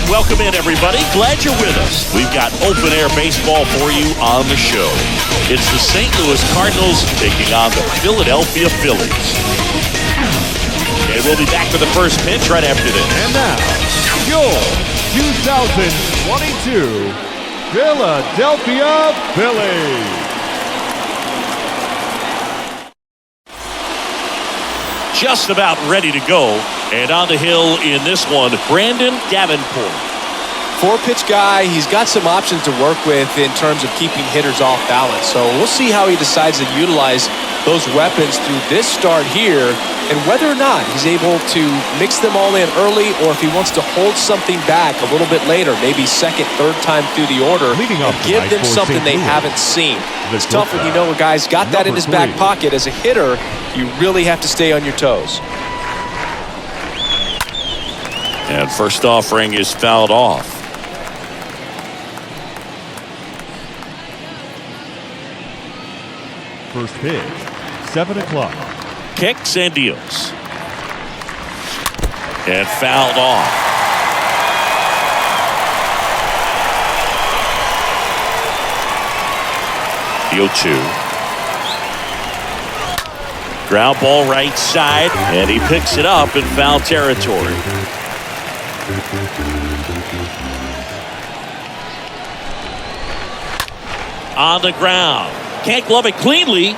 Welcome in, everybody. Glad you're with us. We've got open-air baseball for you on the show. It's the St. Louis Cardinals taking on the Philadelphia Phillies. And we'll be back for the first pitch right after this. And now, your 2022 Philadelphia Phillies. Just about ready to go. And on the hill in this one, Brandon Davenport. Four-pitch guy. He's got some options to work with in terms of keeping hitters off balance. So we'll see how he decides to utilize those weapons through this start here and whether or not he's able to mix them all in early or if he wants to hold something back a little bit later, maybe second, third time through the order, and give them something they haven't seen. It's tough when you know a guy's got that in his back pocket. As a hitter, you really have to stay on your toes. And first offering is fouled off. First pitch, 7 o'clock. Kicks and deals. And fouled off. The 0-2. Ground ball right side, and he picks it up in foul territory. On the ground. Can't glove it cleanly.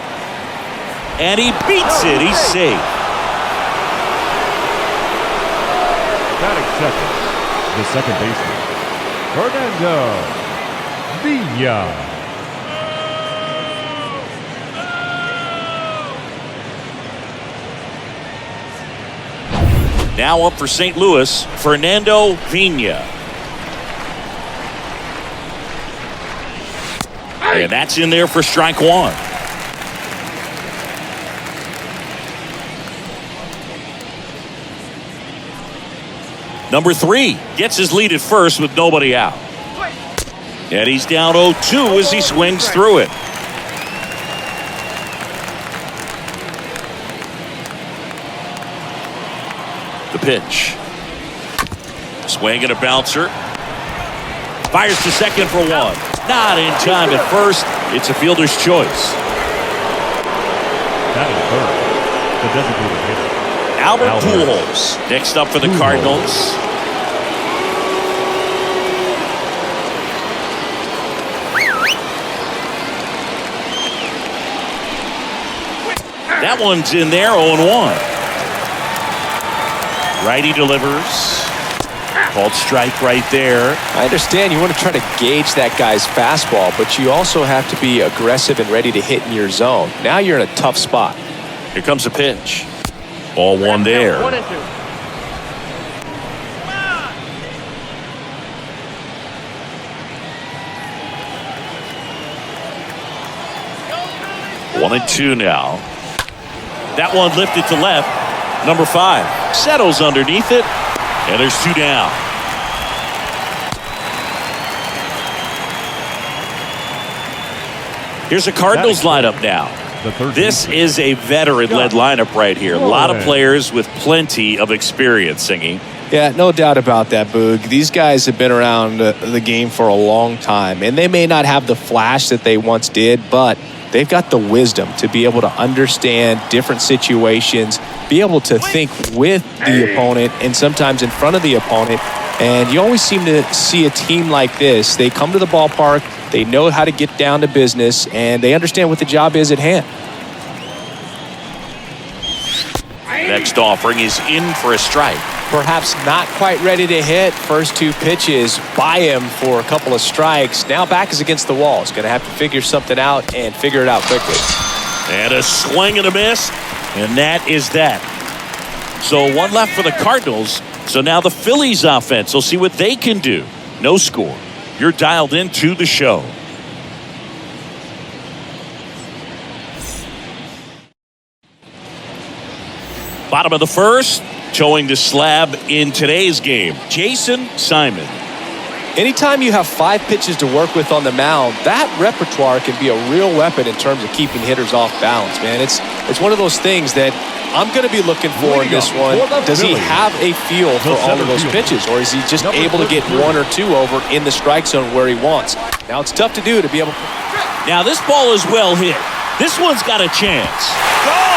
And he beats it. He's safe. Batting second, the second baseman, Fernando Villa. Now up for St. Louis, Fernando Villa. And that's in there for strike one. Number 3 gets his lead at first with nobody out. And he's down 0-2 as he swings through it. The pitch. Swing and a bouncer. Fires to second for one. Not in time at first. It's a fielder's choice. That is third. The designated hitter. Albert Pujols next up for the Cardinals. That one's in there, 0-1. Righty delivers. Called strike right there. I understand you want to try to gauge that guy's fastball, but you also have to be aggressive and ready to hit in your zone. Now you're in a tough spot. Here comes a pitch. Ball one there. 1-2. 1-2 now. That one lifted to left. Number 5 settles underneath it. And there's 2 down. Here's a Cardinals lineup now. This is a veteran-led lineup right here. A lot of players with plenty of experience, Singy. Yeah, no doubt about that, Boog. These guys have been around the game for a long time, and they may not have the flash that they once did, but they've got the wisdom to be able to understand different situations, be able to think with the opponent and sometimes in front of the opponent. And you always seem to see a team like this. They come to the ballpark, they know how to get down to business, and they understand what the job is at hand. Next offering is in for a strike. Perhaps not quite ready to hit. First 2 pitches by him for a couple of strikes. Now back is against the wall. He's going to have to figure something out and figure it out quickly. And a swing and a miss. And that is that. So 1 left for the Cardinals. So now the Phillies offense. We'll see what they can do. no score. You're dialed into the show. Bottom of the first, towing the slab in today's game, Jason Simon. Anytime you have 5 pitches to work with on the mound, that repertoire can be a real weapon in terms of keeping hitters off balance, man. It's one of those things that I'm going to be looking for in this one. Does he have a feel for all of those pitches, or is he just able to get 1 or 2 over in the strike zone where he wants? Now, it's tough to do to be able to... Now, this ball is well hit. This one's got a chance. Gone!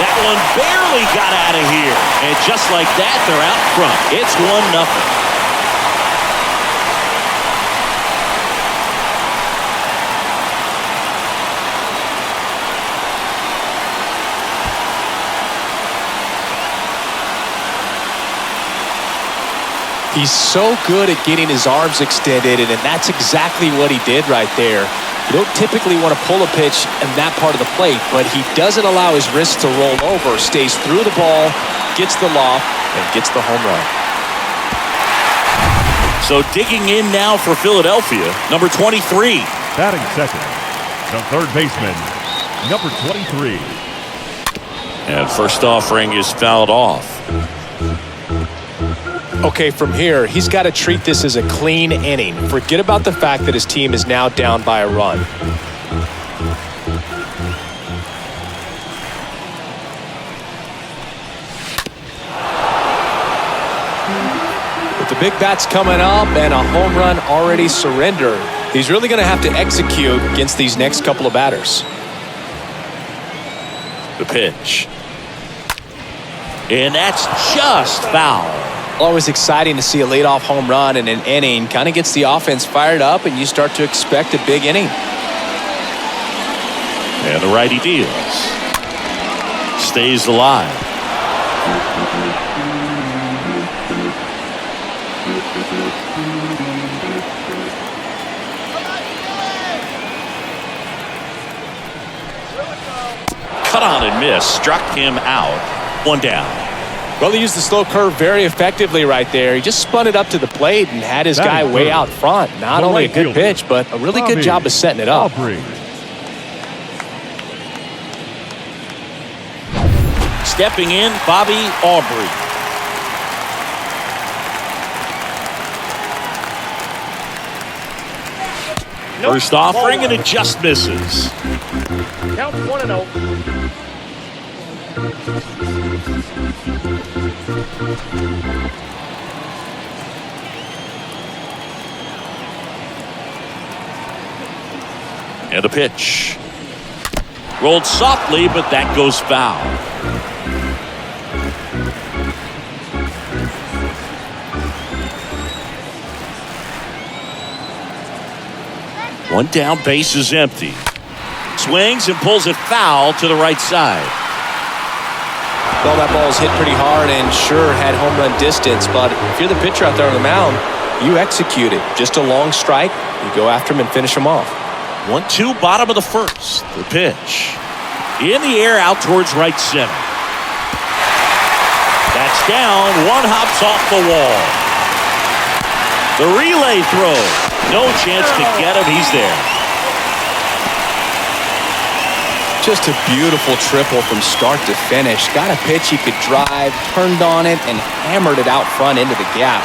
That one barely got out of here. And just like that, they're out front. It's 1-0. He's so good at getting his arms extended, and that's exactly what he did right there. You don't typically want to pull a pitch in that part of the plate, but he doesn't allow his wrist to roll over, stays through the ball, gets the loft, and gets the home run. So digging in now for Philadelphia, number 23. Batting second, the third baseman, number 23. And first offering is fouled off. Okay, from here, he's got to treat this as a clean inning. Forget about the fact that his team is now down by a run. With the big bats coming up and a home run already surrendered, he's really going to have to execute against these next couple of batters. The pitch. And that's just foul. Always exciting to see a leadoff home run in an inning. Kind of gets the offense fired up, and you start to expect a big inning. And the righty deals. Stays alive. Cut on and miss. Struck him out. 1 down. Well, he used the slow curve very effectively right there. He just spun it up to the plate and had his guy way out front. Not only a good pitch, but a really good job of setting it up. Stepping in, Bobby Aubrey. First offering, and it just misses. Count 1-0. And the pitch. Rolled softly, but that goes foul. One down, base is empty. Swings and pulls it foul to the right side. Well, that ball was hit pretty hard and sure had home run distance, but if you're the pitcher out there on the mound, you execute it. Just a long strike, you go after him and finish him off. 1-2, bottom of the first. The pitch. In the air, out towards right center. That's down. One hops off the wall. The relay throw. No chance to get him. He's there. Just a beautiful triple from start to finish. Got a pitch he could drive, turned on it, and hammered it out front into the gap.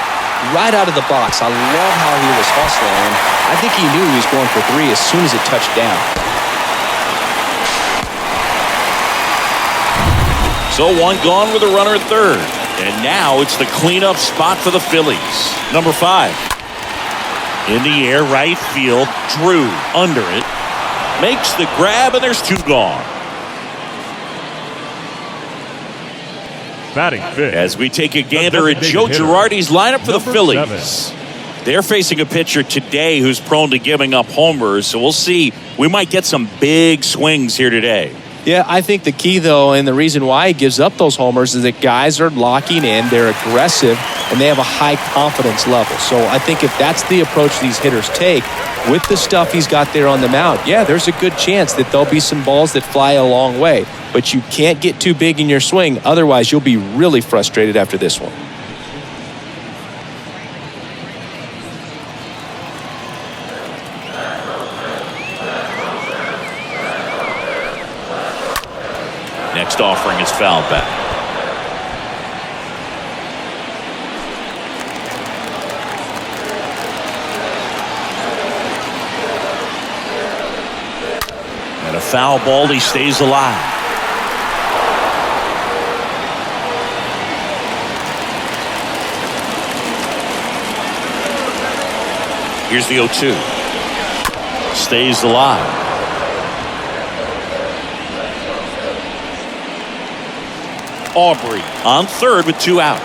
Right out of the box. I love how he was hustling. I think he knew he was going for 3 as soon as it touched down. So 1 gone with a runner at third. And now it's the cleanup spot for the Phillies. Number 5. In the air, right field. Drew under it. Makes the grab, and there's 2 gone. Batting fifth. As we take a gander at Joe Girardi's lineup for the Phillies. They're facing a pitcher today who's prone to giving up homers, so we'll see. We might get some big swings here today. Yeah, I think the key, though, and the reason why he gives up those homers is that guys are locking in, they're aggressive, and they have a high confidence level. So I think if that's the approach these hitters take, with the stuff he's got there on the mound, yeah, there's a good chance that there'll be some balls that fly a long way. But you can't get too big in your swing, otherwise you'll be really frustrated after this one. next offering is fouled back. And a foul ball, he stays alive. Here's the 0-2. Stays alive. Aubrey on third with 2 out.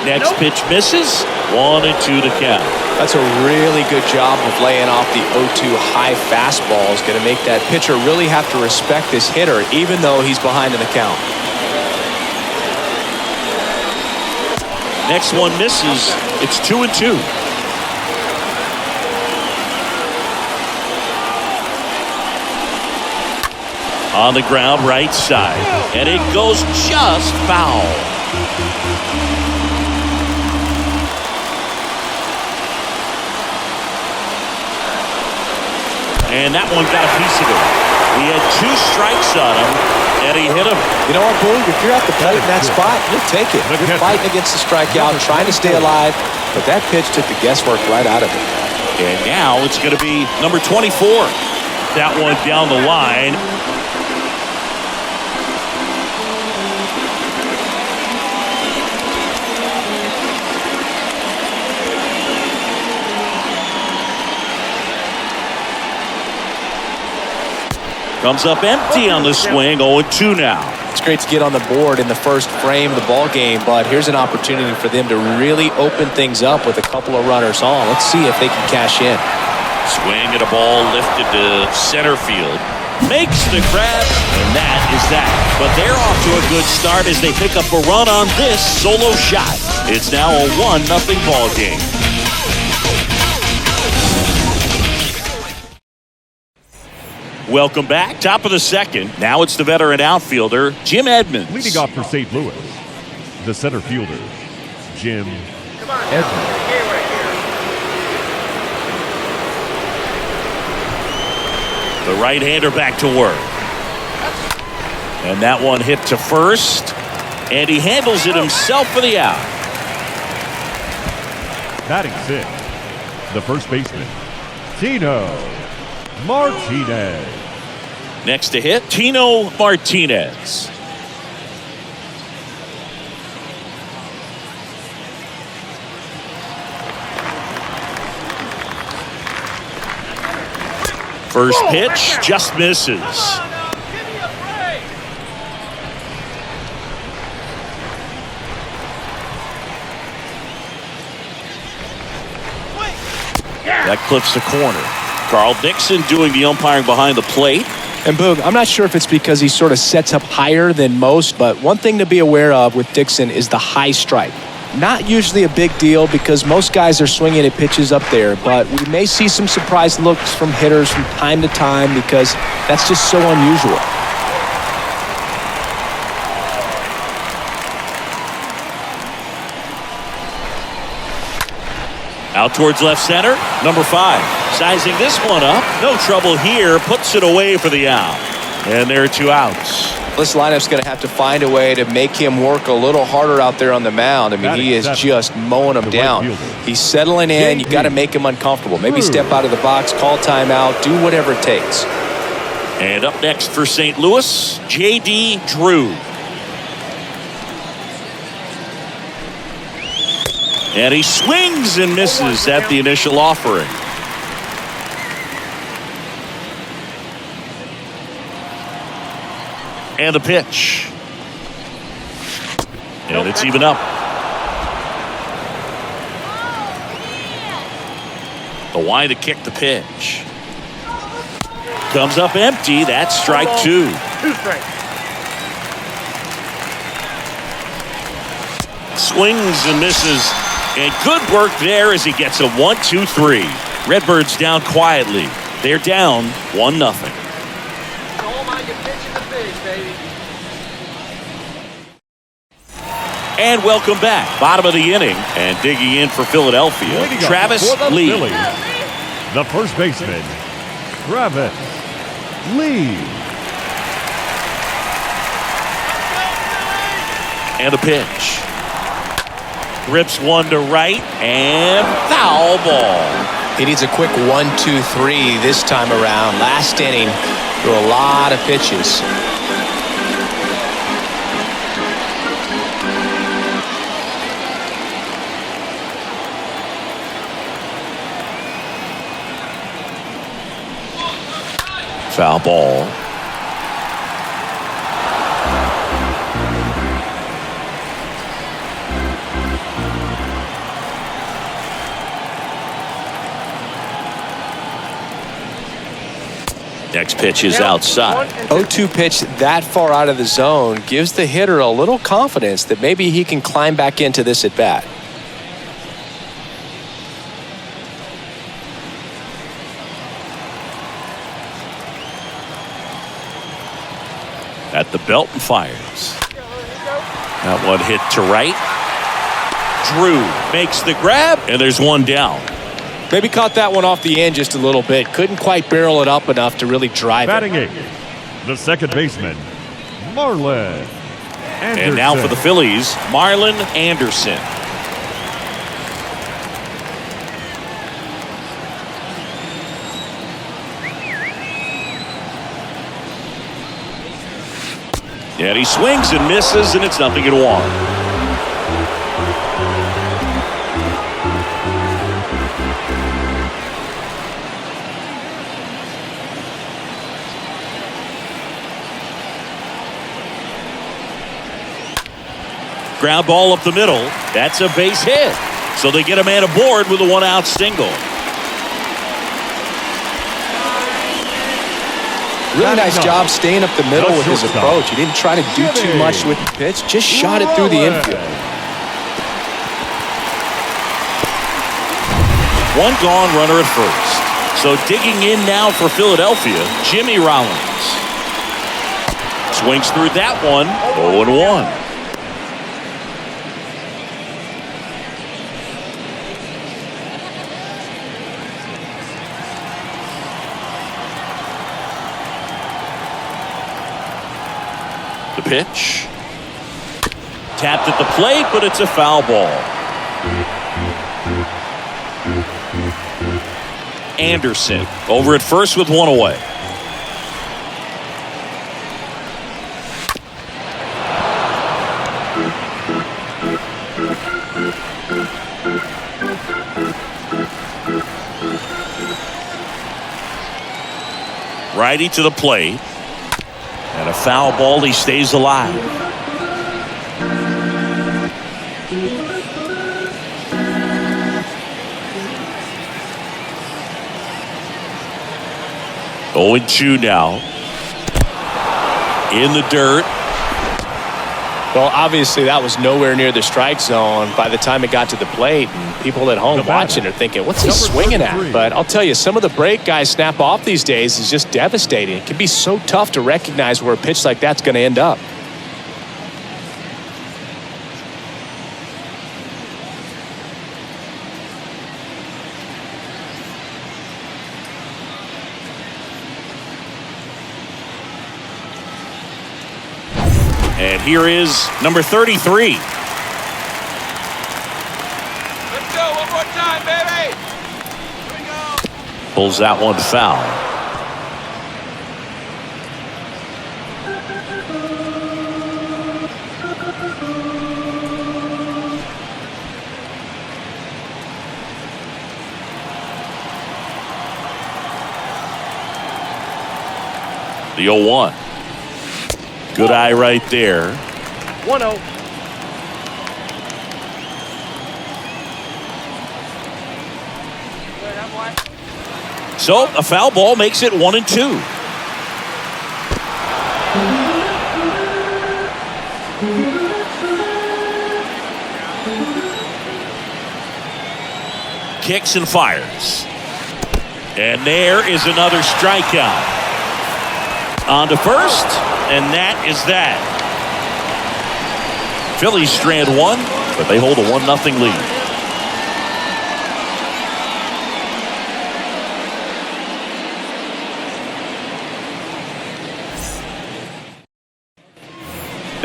Next pitch misses. 1-2 to count. That's a really good job of laying off the 0-2 high fastball. Is going to make that pitcher really have to respect this hitter, even though he's behind in the count. Next one misses. It's 2-2. On the ground, right side. And it goes just foul. And that one got a piece of it. He had 2 strikes on him, and he hit him. You know what, Boog? If you're at the plate in that spot, you'll take it. You're fighting against the strikeout, trying to stay alive, but that pitch took the guesswork right out of it. And now it's going to be number 24. That one down the line. Comes up empty on the swing. 0-2 now. It's great to get on the board in the first frame of the ball game, but here's an opportunity for them to really open things up with a couple of runners on. Let's see if they can cash in. Swing at a ball lifted to center field. Makes the grab, and that is that. But they're off to a good start as they pick up a run on this solo shot. It's now a 1-0 ball game. Welcome back. Top of the second. Now it's the veteran outfielder, Jim Edmonds. Leading off for St. Louis, the center fielder, Jim Edmonds. The right-hander back to work. And that one hit to first. And he handles it himself for the out. Batting 6, the first baseman, Tino Martinez. Next to hit, Tino Martinez. First pitch just misses. That clips the corner. Carl Dixon doing the umpiring behind the plate. And Boog, I'm not sure if it's because he sort of sets up higher than most, but one thing to be aware of with Dixon is the high strike. Not usually a big deal because most guys are swinging at pitches up there, but we may see some surprise looks from hitters from time to time because that's just so unusual. Out towards left center, number 5. Sizing this one up. No trouble here. Puts it away for the out. And there are 2 outs. This lineup's going to have to find a way to make him work a little harder out there on the mound. I mean, he is just mowing them down. He's settling in. You got to make him uncomfortable. Maybe step out of the box, call timeout, do whatever it takes. And up next for St. Louis, J.D. Drew. And he swings and misses at the initial offering. And the pitch. And it's even up. The wind to kick the pitch. Comes up empty. That's strike 2. Swings and misses. And good work there as he gets a 1-2-3. Redbirds down quietly. They're down 1-0. And welcome back. Bottom of the inning. And digging in for Philadelphia, Travis Lee. Phillies, the first baseman, Travis Lee. And a pitch. Rips one to right and foul ball. He needs a quick 1-2-3 this time around. Last inning, threw a lot of pitches. Foul ball. Next pitch is outside. 0-2 pitch that far out of the zone gives the hitter a little confidence that maybe he can climb back into this at bat. At the belt and fires. That one hit to right. Drew makes the grab, and there's one down. Maybe caught that one off the end just a little bit. Couldn't quite barrel it up enough to really drive Batting it. eighth, the second baseman, Marlon Anderson. And now for the Phillies, Marlon Anderson. And he swings and misses, and it's 0-1. Ground ball up the middle. That's a base hit. So they get a man aboard with a one-out single. Really nice job staying up the middle with his approach. He didn't try to do too much with the pitch. Just shot it through the infield. One gone, runner at first. So digging in now for Philadelphia, Jimmy Rollins. Swings through that one. 0-1. The pitch. Tapped at the plate, but it's a foul ball. Anderson over at first with one away. Righty to the plate. And a foul ball, he stays alive. Oh, 0-2 now. In the dirt. Well, obviously that was nowhere near the strike zone by the time it got to the plate. And people at home watching are thinking, what's he swinging at? But I'll tell you, some of the break guys snap off these days is just devastating. It can be so tough to recognize where a pitch like that's going to end up. And here is number 33. Let's go one more time, baby. Here we go. Pulls that one foul. The 0-1. Good eye right there. 1-0. So a foul ball makes it 1-2. Kicks and fires. And there is another strikeout. On to first, and that is that. Phillies strand one, but they hold a 1-0 lead.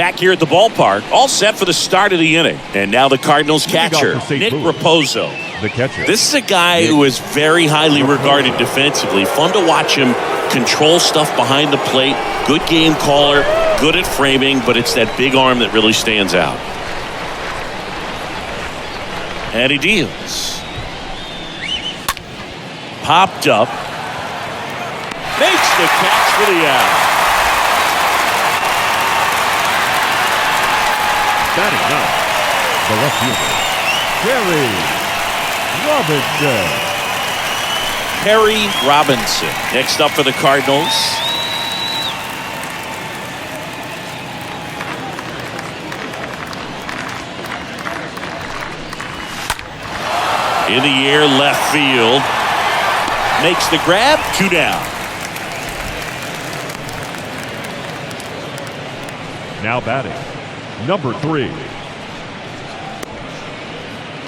Back here at the ballpark, all set for the start of the inning. And now the Cardinals catcher, Nick Raposo. The catcher. This is a guy who is very highly regarded defensively. Fun to watch him control stuff behind the plate. Good game caller, good at framing, but it's that big arm that really stands out. And he deals. Popped up. Makes the catch for the out. Batting up, the left fielder, Perry Robinson. Perry Robinson next up for the Cardinals. In the air, left field. Makes the grab, 2 down. Now batting, number 3.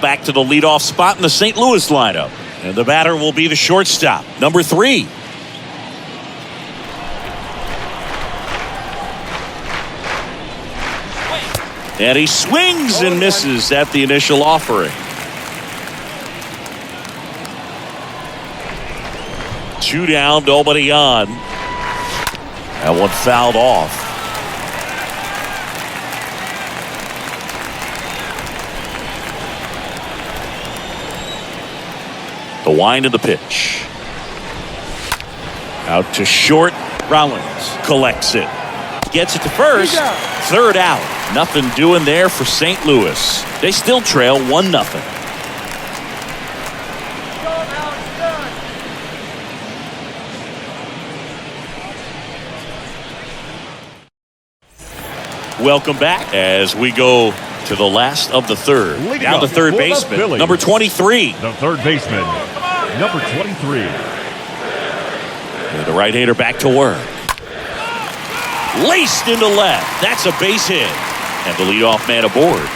Back to the leadoff spot in the St. Louis lineup. And the batter will be the shortstop, number 3. And he swings and misses at the initial offering. 2 down, nobody on. That one fouled off. The wind of the pitch. Out to short. Rollins collects it. Gets it to first. 3rd out. Nothing doing there for St. Louis. They still trail 1-0. Welcome back as we go to the last of the third. Down to third baseman, number 23. The third baseman, number 23. And the right-hander back to work. Laced into left. That's a base hit. And the leadoff man aboard.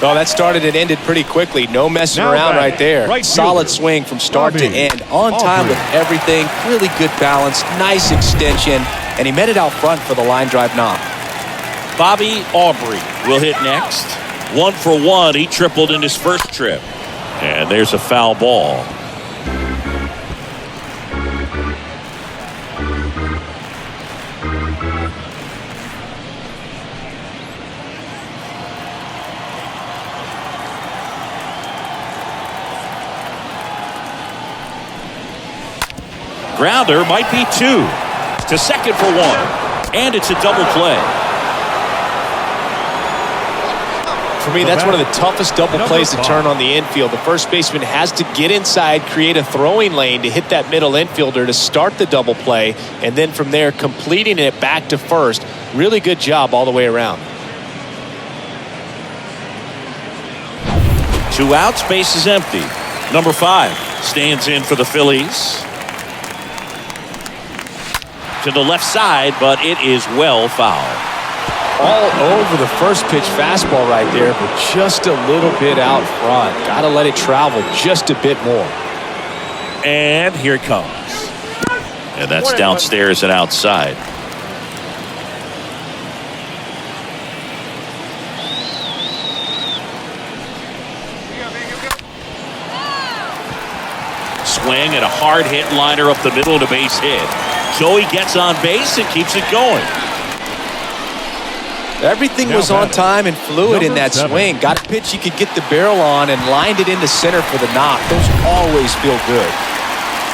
Well, that started and ended pretty quickly. No messing around right there. Right Solid fielder, swing from start to Bobby end. On time Aubrey. with everything. Really good balance. Nice extension. And he met it out front for the line drive knock. Bobby Aubrey will hit next. 1 for 1. He tripled in his first trip. And there's a foul ball. Grounder might be 2. To second for 1. And it's a double play. For me, that's one of the toughest double plays to turn on the infield. The first baseman has to get inside, create a throwing lane to hit that middle infielder to start the double play, and then from there completing it back to first. Really good job all the way around. 2 outs, base is empty. Number 5 stands in for the Phillies. To the left side, but it is well fouled. All over the first pitch fastball right there, but just a little bit out front. Got to let it travel just a bit more. And here it comes. And that's downstairs and outside. Swing and a hard hit liner up the middle of the base hit. Joey gets on base and keeps it going. Everything was on time and fluid in that swing. Got a pitch you could get the barrel on and lined it into center for the knock. Those always feel good.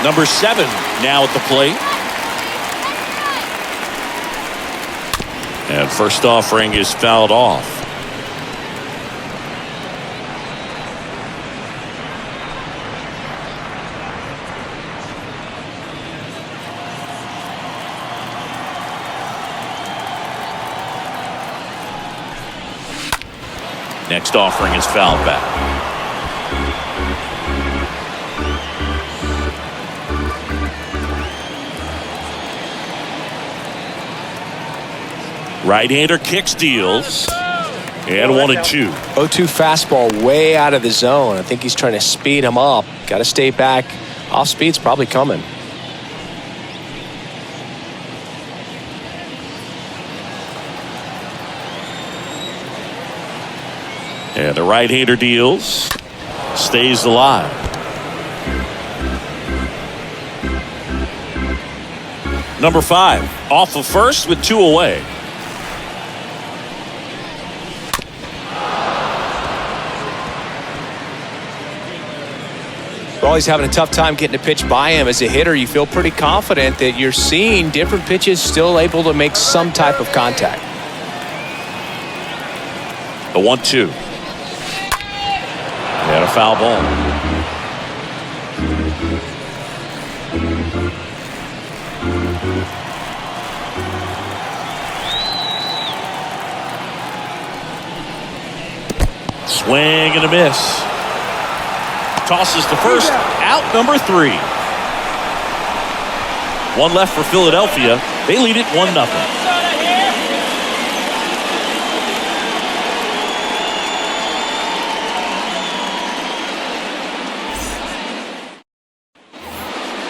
Number 7 now at the plate. And first offering is fouled off. Next offering is fouled back. Right-hander kicks, deals. And 1-2. 0-2 fastball way out of the zone. I think he's trying to speed him up. Got to stay back. Off speed's probably coming. And the right-hander deals. Stays alive. Number 5 off of first with 2 away. Well, he's having a tough time getting a pitch by him. As a hitter, you feel pretty confident that you're seeing different pitches still able to make some type of contact. The 1-2. And a foul ball. Swing and a miss. Tosses to first. Out number 3. 1 left for Philadelphia. They lead it 1-0.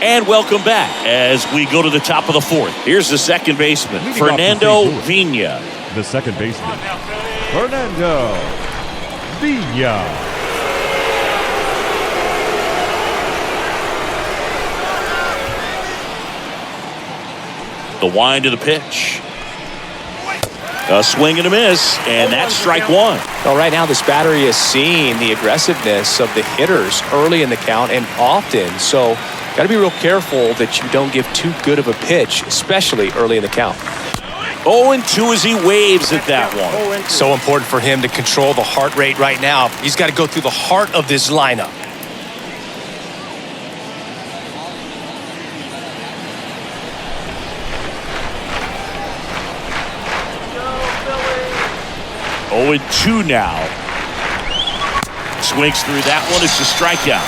And welcome back as we go to the top of the 4th. Here's the second baseman, Fernando Vina. The second baseman, Fernando Vina. The wind of the pitch. A swing and a miss, and that's strike 1. Well, right now this battery is seeing the aggressiveness of the hitters early in the count and often. So got to be real careful that you don't give too good of a pitch, especially early in the count. 0-2 as he waves at that one. So important for him to control the heart rate right now. He's got to go through the heart of this lineup. Oh, 2 now. Swings through that one. It's a strikeout.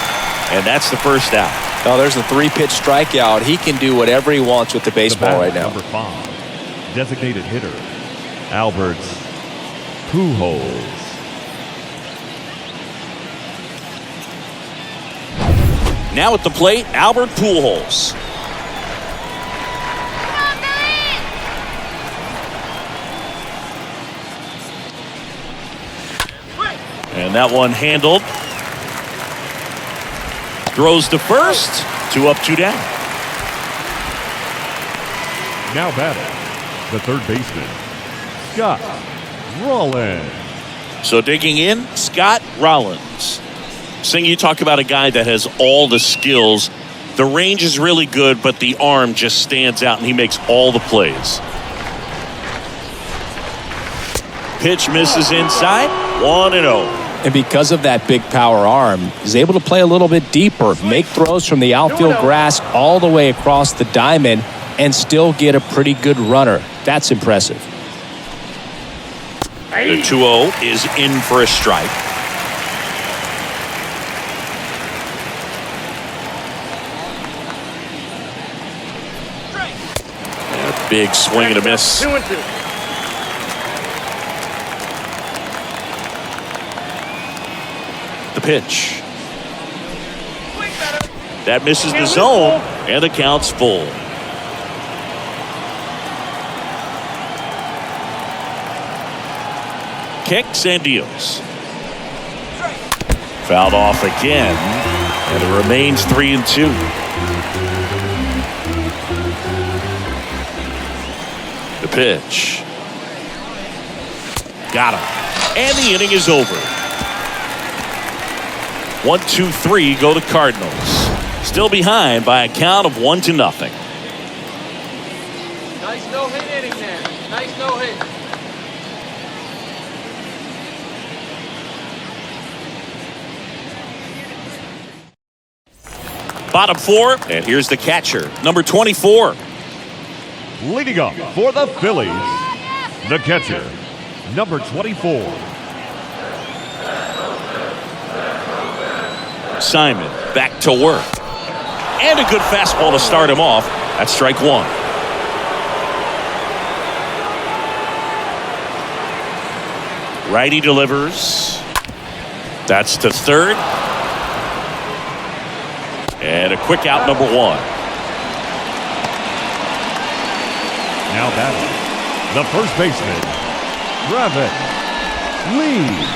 And that's the first out. Oh, there's a 3-pitch strikeout. He can do whatever he wants with the baseball right now. Number 5, designated hitter, Albert Pujols. Now at the plate, Albert Pujols. And that one handled. Throws to first. 2 up, 2 down. Now batting, the third baseman, Scott Rollins. So digging in, Scott Rollins. Sing, you talk about a guy that has all the skills. The range is really good, but the arm just stands out, and he makes all the plays. Pitch misses inside. 1-0. And because of that big power arm, he's able to play a little bit deeper, make throws from the outfield grass all the way across the diamond, and still get a pretty good runner. That's impressive. The 2-0 is in for a strike. And a big swing and a miss. 2-2. The pitch. That misses the zone, and the count's full. Kicks and deals. Fouled off again, and it remains 3-2. The pitch. Got him. And the inning is over. 1-2-3 go the Cardinals. Still behind by a count of 1-0. Nice no-hit inning there. Nice no-hit. Bottom 4, and here's the catcher, number 24. Leading up for the Phillies, the catcher, number 24. Simon back to work. And a good fastball to start him off. That's strike 1. Righty delivers. That's to third. And a quick out, number 1. Now batting, the first baseman, Travis Lee.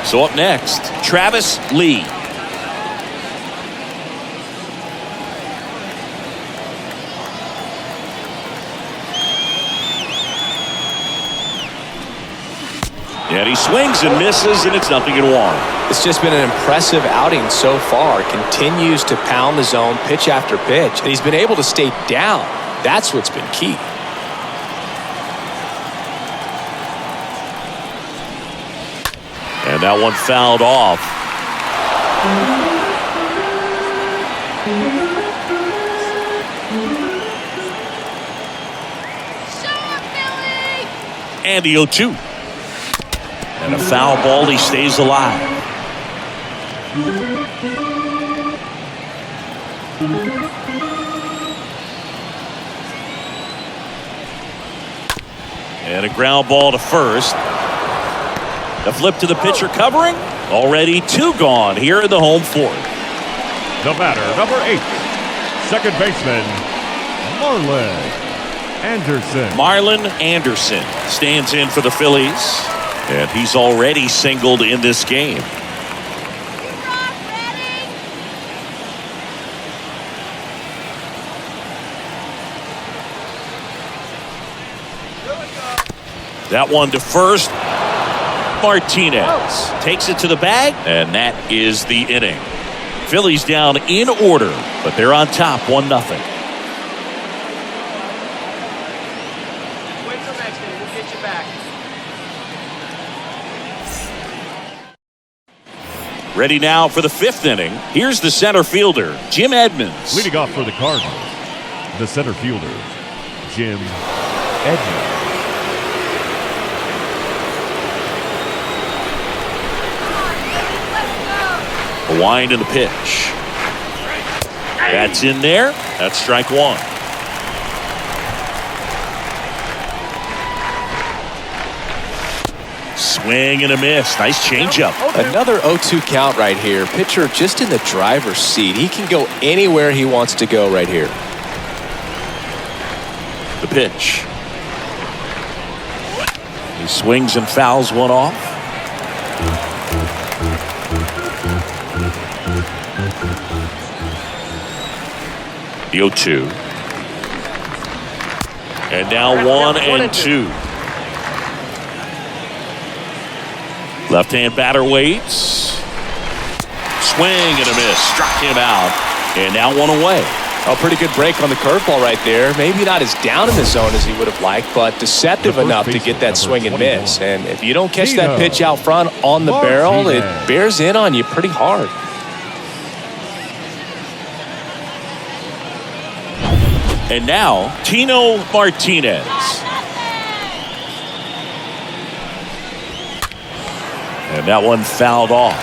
So up next, Travis Lee. And he swings and misses, and it's 0-1. It's just been an impressive outing so far. Continues to pound the zone pitch after pitch. And he's been able to stay down. That's what's been key. And that one fouled off. And the 0-2. And a foul ball, he stays alive. And a ground ball to first. The flip to the pitcher covering. Already 2 gone here in the home fourth. The batter, number 8, second baseman, Marlon Anderson stands in for the Phillies. And he's already singled in this game. That one to first. Martinez takes it to the bag, and that is the inning. Phillies down in order, but they're on top 1-0. Wait till next inning. We'll get you back. Ready now for the 5th inning. Here's the center fielder, Jim Edmonds. leading off for the Cardinals, the center fielder, Jim Edmonds. A wind and the pitch. That's in there. That's strike 1. Swing and a miss. Nice changeup. Another 0-2 count right here. Pitcher just in the driver's seat. He can go anywhere he wants to go right here. The pitch. He swings and fouls one off. The 0-2. And now 1-2. Left-hand batter waits. Swing and a miss. Struck him out. And now 1 away. A pretty good break on the curveball right there. Maybe not as down in the zone as he would have liked, but deceptive enough to get that swing and miss. And if you don't catch that pitch out front on the barrel, it bears in on you pretty hard. And now, Tino Martinez. And that one fouled off.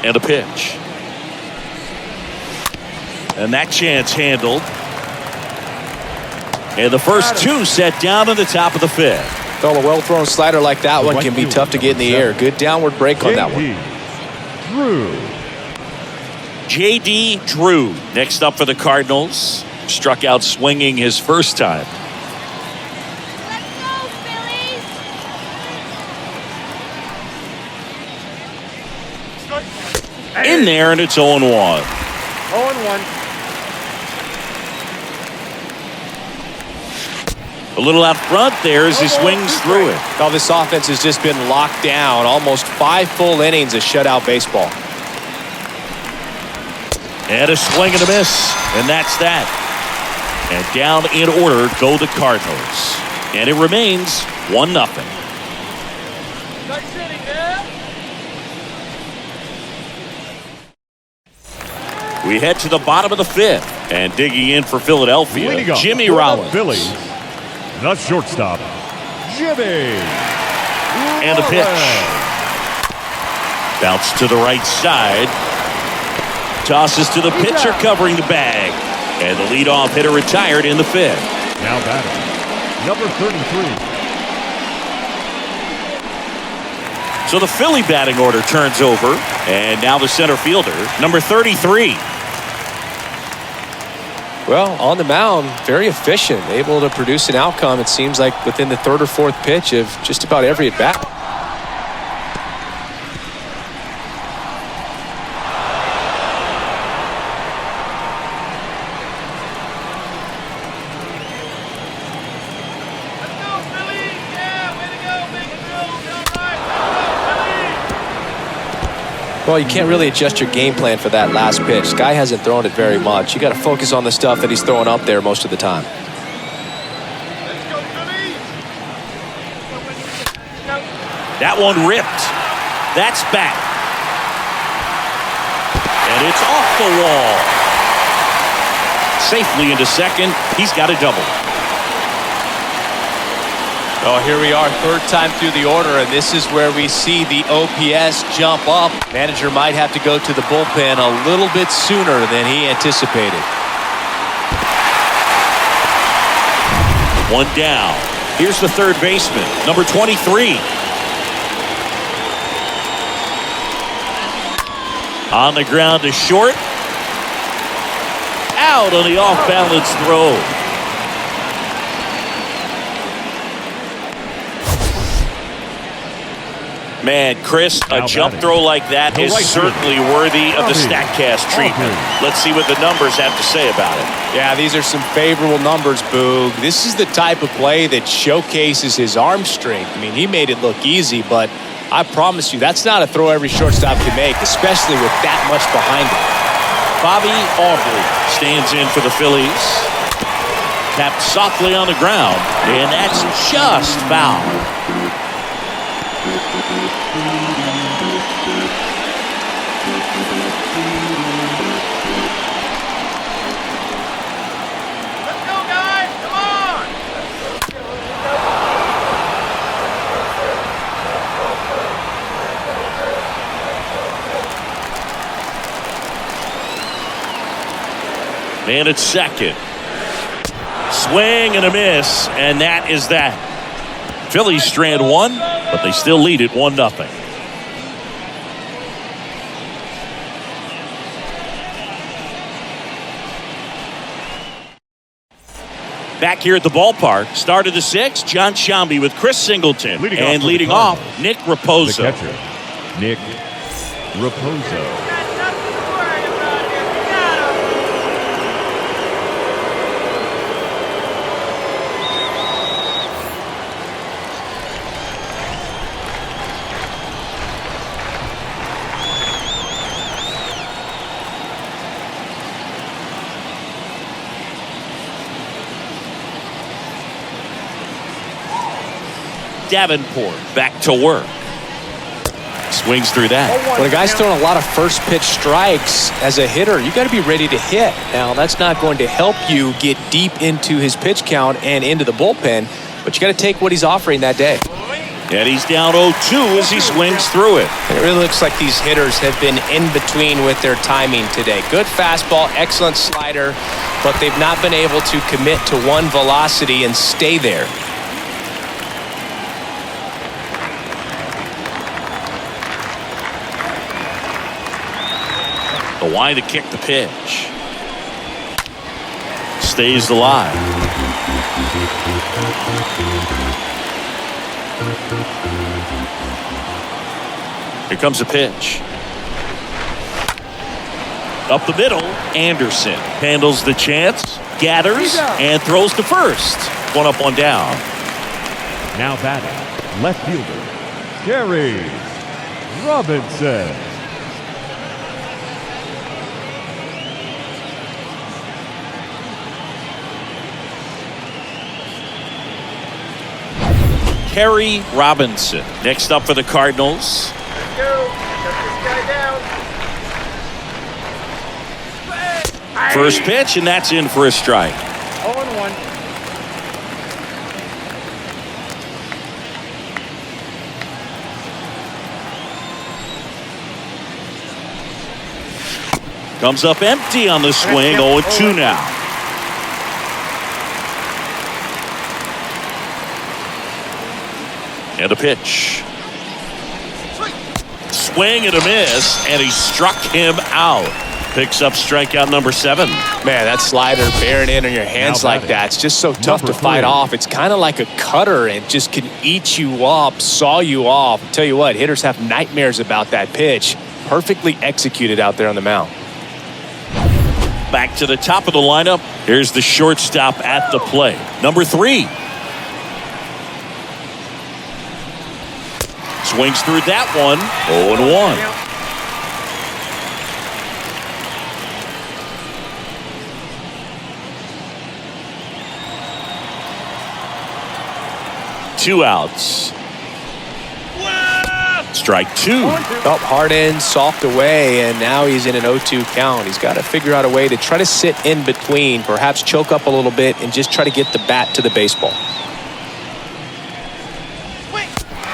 And a pitch. And that chance handled. And the first 2 set down in the top of the 5th. Well, a well-thrown slider like that one can be tough to get in the air. Good downward break on that one. J.D. Drew next up for the Cardinals. Struck out swinging his first time. Let's go, Phillies! In there, and it's 0-1. 0-1. A little out front there as he swings through it. Oh, this offense has just been locked down. Almost 5 full innings of shutout baseball. And a swing and a miss. And that's that. And down in order go the Cardinals. And it remains 1-0. Nice inning, man. We head to the bottom of the 5th. And digging in for Philadelphia, Jimmy Rollins. Phillies, the shortstop, Jimmy. And the pitch. Bounce to the right side. Tosses to the pitcher covering the bag. And the leadoff hitter retired in the 5th. Now batting, number 33. So the Philly batting order turns over. And now the center fielder, number 33. Well, on the mound, very efficient, able to produce an outcome, it seems like, within the third or fourth pitch of just about every at-bat. Well, you can't really adjust your game plan for that last pitch. Guy hasn't thrown it very much. You got to focus on the stuff that he's throwing up there most of the time. That one ripped. That's back. And it's off the wall. Safely into second. He's got a double. Oh, here we are, third time through the order, and this is where we see the OPS jump up. Manager might have to go to the bullpen a little bit sooner than he anticipated. One down. Here's the third baseman, number 23. On the ground to short. Out on the off-balance throw. Man, Chris, a jump throw like that is certainly worthy of the StatCast treatment. Let's see what the numbers have to say about it. Yeah, these are some favorable numbers, Boog. This is the type of play that showcases his arm strength. I mean, he made it look easy, but I promise you, that's not a throw every shortstop can make, especially with that much behind him. Bobby Aubrey stands in for the Phillies. Tapped softly on the ground, and that's just foul. Let's go, guys! Come on! Man at second. Swing and a miss, and that is that. Phillies strand one, but they still lead it 1-0. Back here at the ballpark, start of the sixth, John Sciambi with Chris Singleton. Leading off, Nick Raposo. The catcher, Nick Raposo. Davenport back to work. Swings through that. When a guy's throwing a lot of first pitch strikes as a hitter, you got to be ready to hit. Now, that's not going to help you get deep into his pitch count and into the bullpen, but you got to take what he's offering that day. And he's down 0-2 as he swings through it. And it really looks like these hitters have been in between with their timing today. Good fastball, excellent slider, but they've not been able to commit to one velocity and stay there. The wind to kick the pitch. Stays alive. Here comes the pitch. Up the middle, Anderson handles the chance, gathers, and throws to first. 1 up, 1 down. Now batting, left fielder, Gary Robinson. Harry Robinson next up for the Cardinals. Let's go. Shut this guy down. First pitch, and that's in for a strike. 0-1. Comes up empty on the swing. 0-2 now. And a pitch. Swing and a miss, and he struck him out. picks up strikeout number 7. Man, that slider bearing in on your hands Now like batting, that, it's just so tough to number fight 3. off. It's kind of like a cutter and just can eat you up, saw you off. Tell you what, hitters have nightmares about that pitch. Perfectly executed out there on the mound. Back to the top of the lineup. Here's the shortstop at the plate. Number 3. Swings through that one. 0-1. Two outs. Strike 2. Up hard in, soft away, and now he's in an 0-2 count. He's got to figure out a way to try to sit in between, perhaps choke up a little bit, and just try to get the bat to the baseball.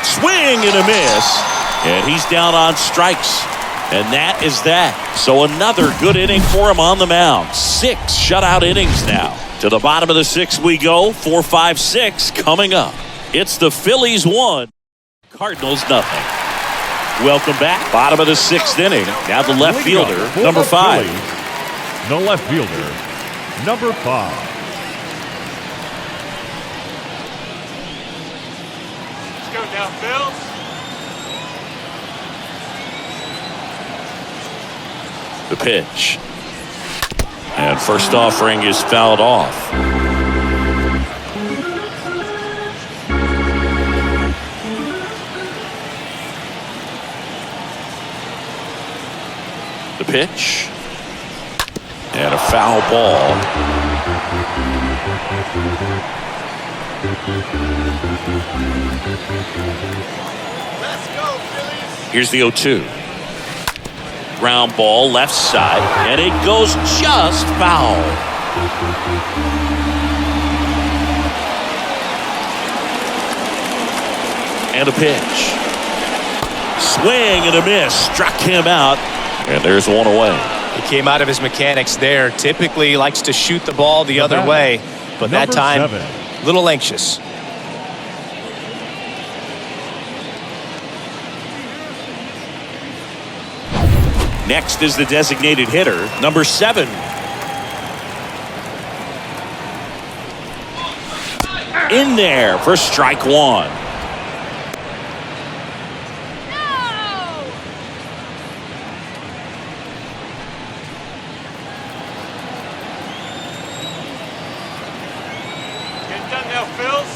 Swing and a miss. And he's down on strikes. And that is that. So another good inning for him on the mound. 6 shutout innings now. To the bottom of the 6th we go. 4, 5, 6 coming up. It's the Phillies 1, Cardinals nothing. Welcome back. Bottom of the 6th inning. Now the left fielder, number 5. Phillies, the left fielder, number 5. Let's go now, Phil. The pitch. And first offering is fouled off. The pitch. And a foul ball. Let's go, Phillies. Here's the 0-2. Ground ball left side, and it goes just foul. And a pitch. Swing and a miss. Struck him out. And there's one away. He came out of his mechanics there. Typically likes to shoot the ball the other way, but that Number time, 7. a little anxious. Next is the designated hitter, number 7. In there for strike 1. No! Get done now, Phils.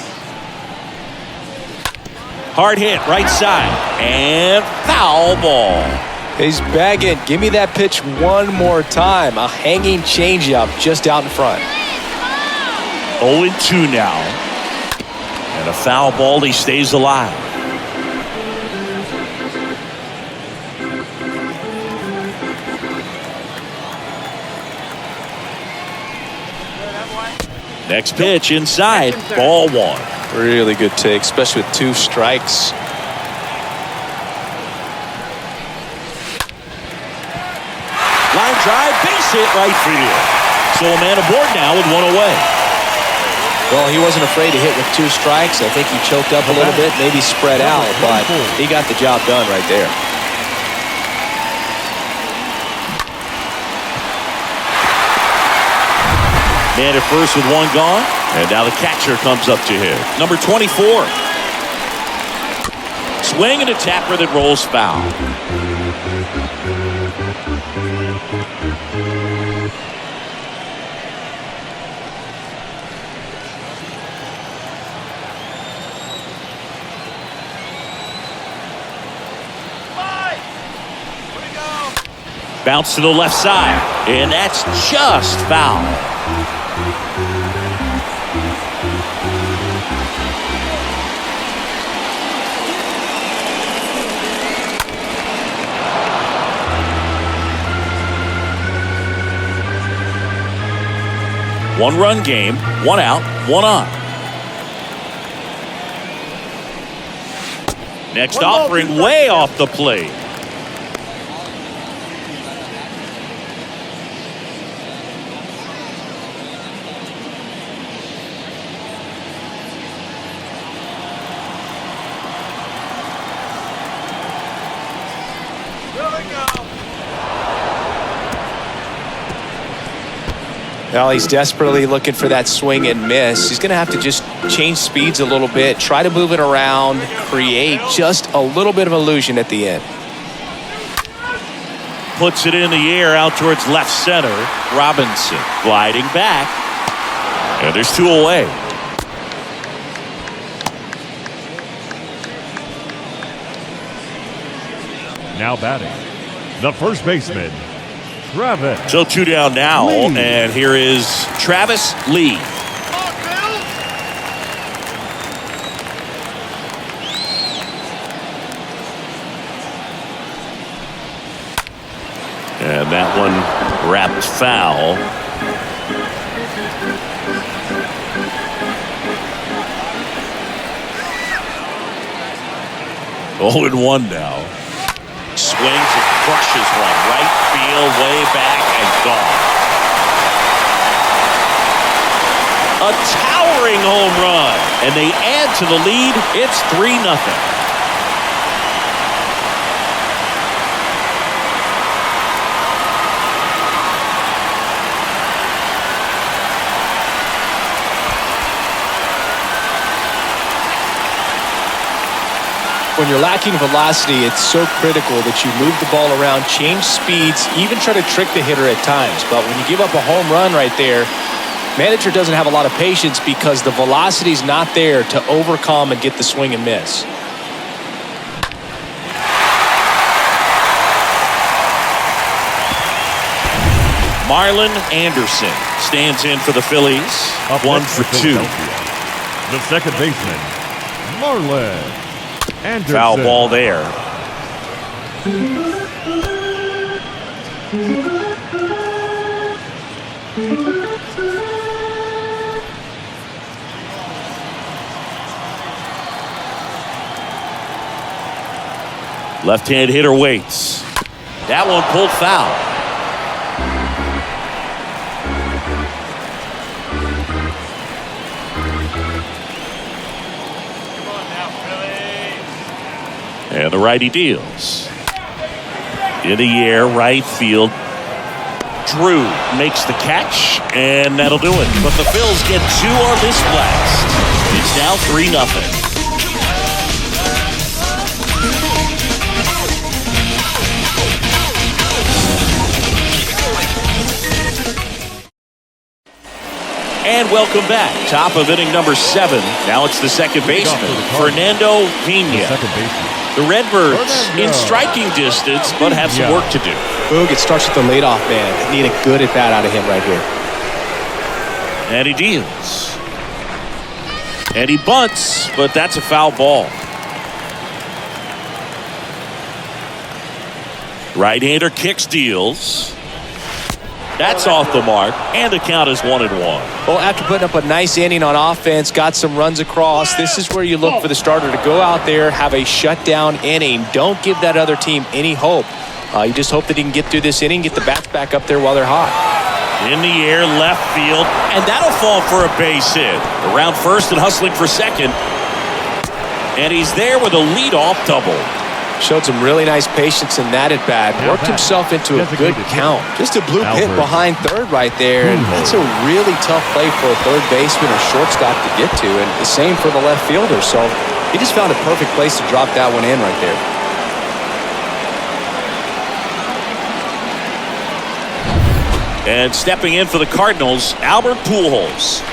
Hard hit right side and foul ball. He's bagging. Give me that pitch one more time. A hanging changeup just out in front. 0-2 now. And a foul ball. He stays alive. Next pitch inside. Ball 1. Really good take, especially with 2 strikes. Line drive, base hit right field. So a man aboard now with 1 away. Well, he wasn't afraid to hit with 2 strikes. I think he choked up a little bit, maybe spread out, but he got the job done right there. Man at first with 1 gone, and now the catcher comes up to him. Number 24. Swing and a tapper that rolls foul. Bounce to the left side, and that's just foul. One-run game, 1 out, 1 on. Next offering way off the plate. Well, he's desperately looking for that swing and miss. He's going to have to just change speeds a little bit, try to move it around, create just a little bit of illusion at the end. Puts it in the air out towards left center. Robinson gliding back. And there's 2 away. Now batting, the first baseman, Travis. So 2 down now, Lee. and here is Travis Lee. And that one wrapped foul. Oh, and 1 now. Swings and crushes one. Right field, way back, and gone. A towering home run. And they add to the lead. It's 3-0. When you're lacking velocity, it's so critical that you move the ball around, change speeds, even try to trick the hitter at times. But when you give up a home run right there, manager doesn't have a lot of patience because the velocity's not there to overcome and get the swing and miss. Marlon Anderson stands in for the Phillies. Up 1 next for for 2. Philadelphia, the second baseman, Marlon Anderson. Foul ball there. Left-hand hitter waits. That one pulled foul. And the righty deals. In the air, right field. Drew makes the catch, and that'll do it. But the Phils get 2 on this blast. It's now 3-0. And welcome back. Top of inning number 7. Now it's the second baseman, Fernando Pena. Second baseman. The Redbirds in striking distance, but have some work to do. Boog, it starts with the leadoff man. Need a good at-bat out of him right here. And he deals. And he bunts, but that's a foul ball. Right-hander kicks, deals. That's off the mark, and the count is 1-1. Well, after putting up a nice inning on offense, got some runs across, this is where you look for the starter to go out there, have a shutdown inning. Don't give that other team any hope. You just hope that he can get through this inning, get the bats back up there while they're hot. In the air, left field, and that'll fall for a base hit. Around first and hustling for second. And he's there with a leadoff double. Showed some really nice patience in that at-bat. Worked himself into a good count. Just a bloop hit behind third right there. And that's a really tough play for a third baseman or shortstop to get to. And the same for the left fielder. So he just found a perfect place to drop that one in right there. And stepping in for the Cardinals, Albert Pujols.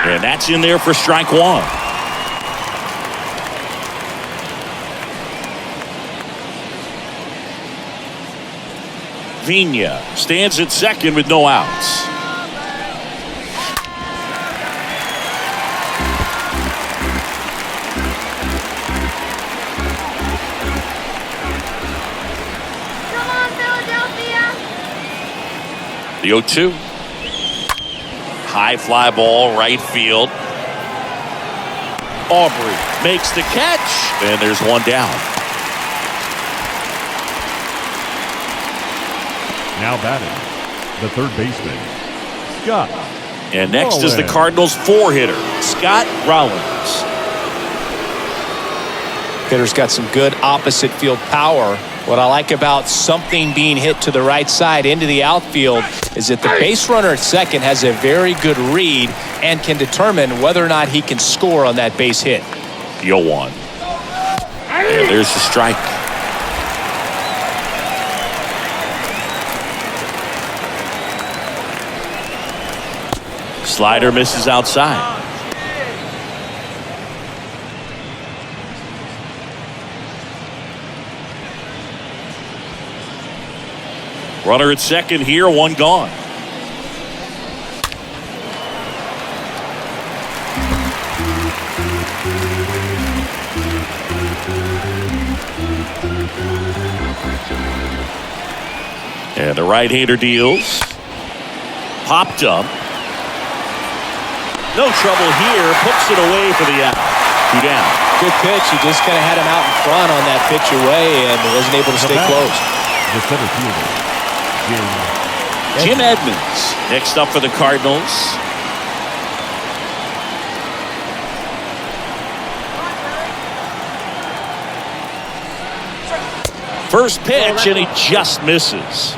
And that's in there for strike 1. Pena stands at second with no outs. Come on, Philadelphia. The 0-2. High fly ball, right field. Aubrey makes the catch, and there's one down. Now batting, the third baseman, Scott. And next is the Cardinals 4-hitter, Scott Rollins. Hitter's got some good opposite field power. What I like about something being hit to the right side into the outfield is that the base runner at second has a very good read and can determine whether or not he can score on that base hit. 0-1. And there's the strike. Slider misses outside. Runner at second here, one gone. And the right-hander deals. Popped up. No trouble here. Puts it away for the out. 2 down. Good pitch. He just kind of had him out in front on that pitch away and wasn't able to stay close. The center fielder, Jim Edmonds next up for the Cardinals. First pitch, and he just misses.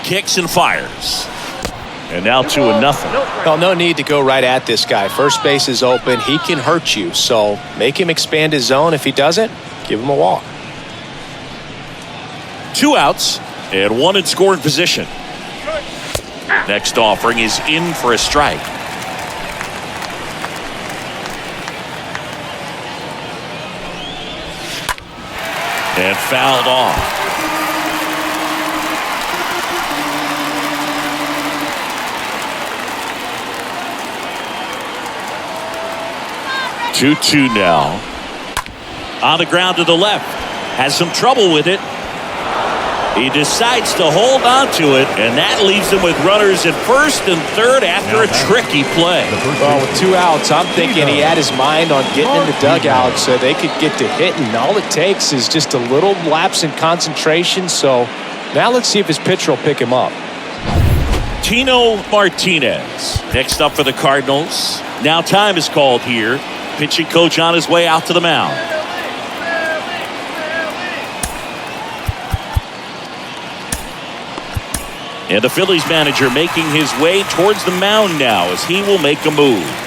Kicks and fires. And now 2-0. Well, no need to go right at this guy. First base is open. He can hurt you. So make him expand his zone. If he doesn't, give him a walk. 2 outs and 1 in scoring position. Next offering is in for a strike. And fouled off. Two now. On the ground to the left. Has some trouble with it. He decides to hold on to it, and that leaves him with runners at first and third after a tricky play. Well, with 2 outs, I'm thinking he had his mind on getting in the dugout so they could get to hitting. All it takes is just a little lapse in concentration. So now let's see if his pitcher will pick him up. Tino Martinez next up for the Cardinals. Now time is called here. Pitching coach on his way out to the mound. And the Phillies manager making his way towards the mound now as he will make a move.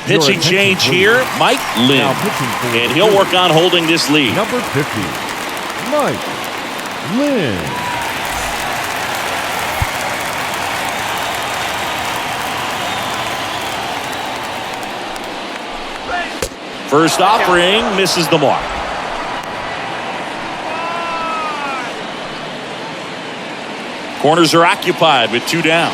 Pitching change here, Mike Lynn. And he'll work on holding this lead. number 50, Mike Lynn. First offering misses the mark. Corners are occupied with 2 down.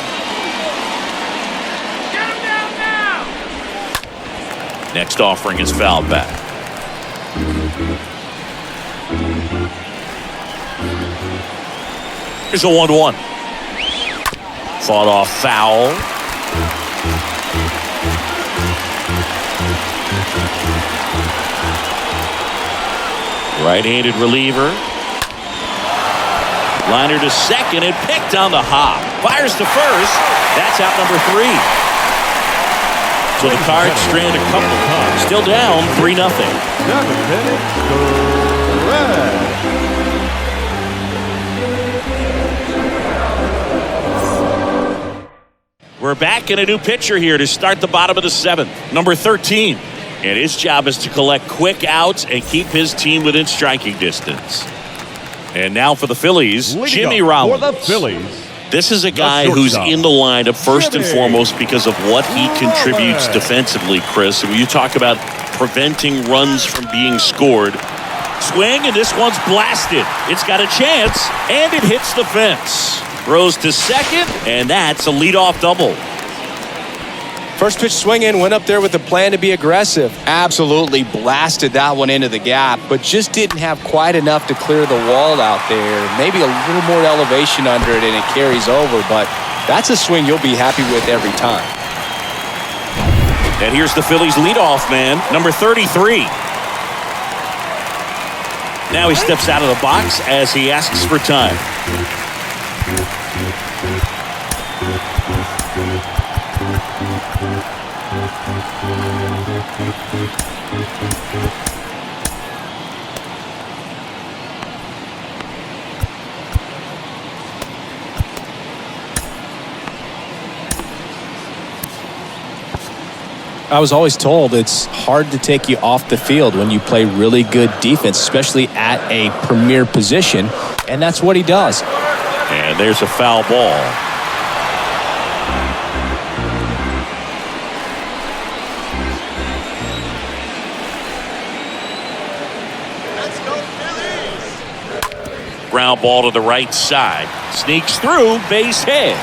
Next offering is fouled back. Here's a 1-1. Fought off foul. Right-handed reliever. Liner to second and picked on the hop. Fires to first. That's out number 3. So the Cards strand a couple. Still down 3-0. We're back in a new pitcher here to start the bottom of the 7th. Number 13. And his job is to collect quick outs and keep his team within striking distance. And now for the Phillies, Jimmy Rollins. For the Phillies. This is a guy who's in the lineup first and foremost because of what he contributes defensively, Chris. And when you talk about preventing runs from being scored, Swing, and this one's blasted. It's got a chance, and it hits the fence. Throws to second, and that's a leadoff double. First pitch swing in, went up there with a plan to be aggressive. Absolutely blasted that one into the gap, but just didn't have quite enough to clear the wall out there. Maybe a little more elevation under it and it carries over, but that's a swing you'll be happy with every time. And here's the Phillies leadoff man, number 33. Now he steps out of the box as he asks for time. I was always told it's hard to take you off the field when you play really good defense, especially at a premier position, and that's what he does. And there's a foul ball. Let's go, Phillies! Ground ball to the right side. Sneaks through, base hit.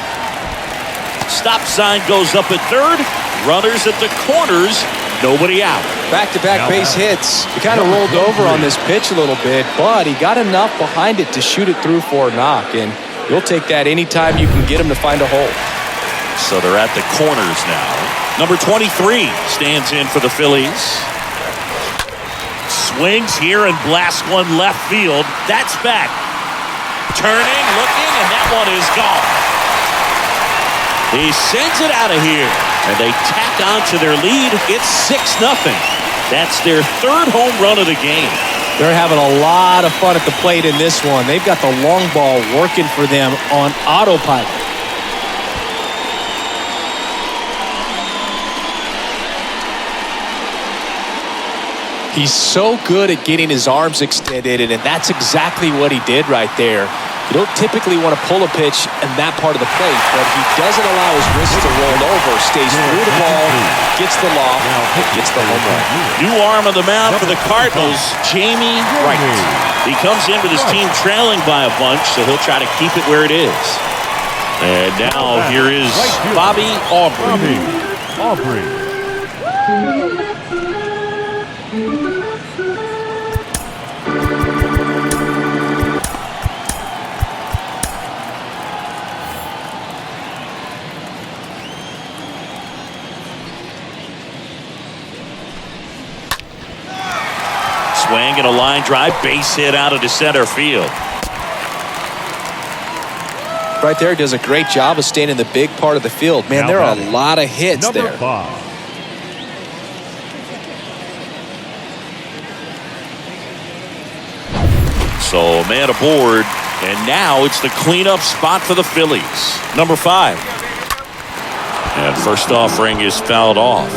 Stop sign goes up at third. Runners at the corners, nobody out. Back-to-back base hits. He kind of rolled over on this pitch a little bit, but he got enough behind it to shoot it through for a knock, and you'll take that anytime you can get him to find a hole. So they're at the corners now. Number 23 stands in for the Phillies. Swings here and blasts one left field. That's back. Turning, looking, and that one is gone. He sends it out of here, and they tack on to their lead. It's 6-0. That's their third home run of the game. They're having a lot of fun at the plate in this one. They've got the long ball working for them on autopilot. He's so good at getting his arms extended, and that's exactly what he did right there. You don't typically want to pull a pitch in that part of the plate, but he doesn't allow his wrist to roll over, stays through the ball, gets the loft, gets the home run. New arm on the mound for the Cardinals, Jamie Wright. He comes in with his team trailing by a bunch, so he'll try to keep it where it is. And now here is Bobby Aubrey. Swing and a line drive, base hit out into center field. Right there, does a great job of staying in the big part of the field. Man, there are a lot of hits Number there. 5. So a man aboard, and now it's the cleanup spot for the Phillies. Number 5. And first offering is fouled off.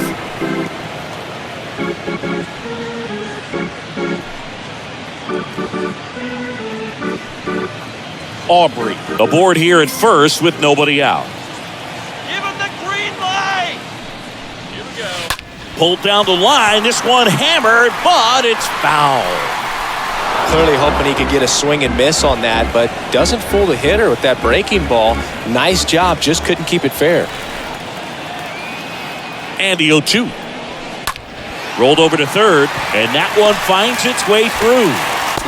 Aubrey aboard here at first with nobody out. Give him the green light! Here we go. Pulled down the line. This one hammered, but it's foul. Clearly hoping he could get a swing and miss on that, but doesn't fool the hitter with that breaking ball. Nice job, just couldn't keep it fair. And the 0-2. Rolled over to third, and that one finds its way through.